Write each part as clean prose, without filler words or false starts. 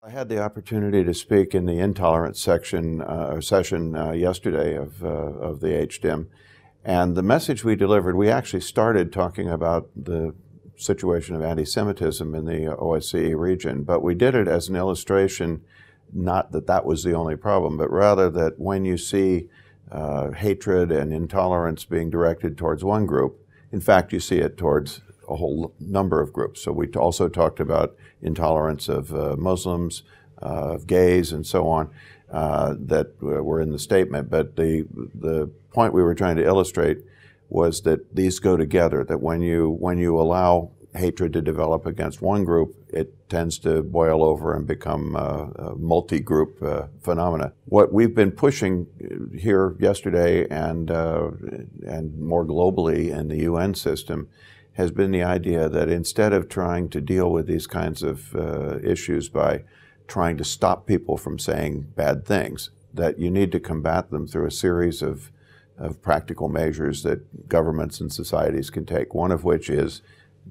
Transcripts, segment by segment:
I had the opportunity to speak in the intolerance session yesterday of the HDIM, and the message we delivered, we actually started talking about the situation of anti-Semitism in the OSCE region, but we did it as an illustration, not that that was the only problem, but rather that when you see hatred and intolerance being directed towards one group, in fact, you see it towards a whole number of groups. So we also talked about intolerance of Muslims, of gays, and so on, that were in the statement. But the point we were trying to illustrate was that these go together, that when you allow hatred to develop against one group, it tends to boil over and become a multi-group phenomena. What we've been pushing here yesterday and more globally in the UN system has been the idea that instead of trying to deal with these kinds of issues by trying to stop people from saying bad things, that you need to combat them through a series of practical measures that governments and societies can take, one of which is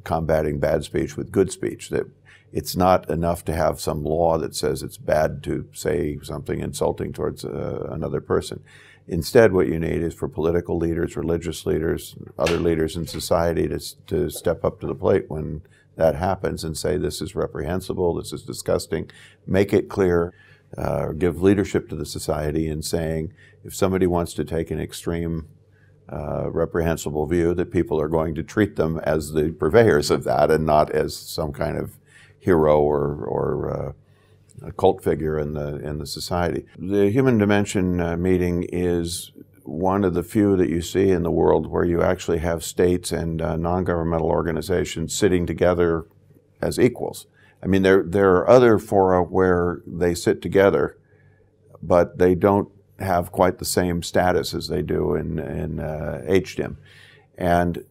combating bad speech with good speech, that it's not enough to have some law that says it's bad to say something insulting towards another person. Instead, what you need is for political leaders, religious leaders, other leaders in society to step up to the plate when that happens and say this is reprehensible, this is disgusting, make it clear, give leadership to the society in saying if somebody wants to take an extreme reprehensible view, that people are going to treat them as the purveyors of that and not as some kind of hero or a cult figure in the society. The Human Dimension meeting is one of the few that you see in the world where you actually have states and non-governmental organizations sitting together as equals. I mean, there are other fora where they sit together, but they don't have quite the same status as they do in HDIM. And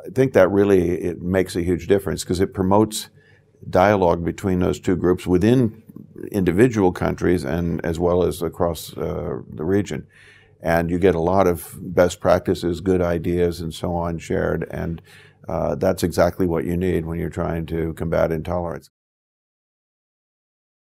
I think that it makes a huge difference because it promotes dialogue between those two groups within individual countries and as well as across the region. And you get a lot of best practices, good ideas, and so on shared. And that's exactly what you need when you're trying to combat intolerance.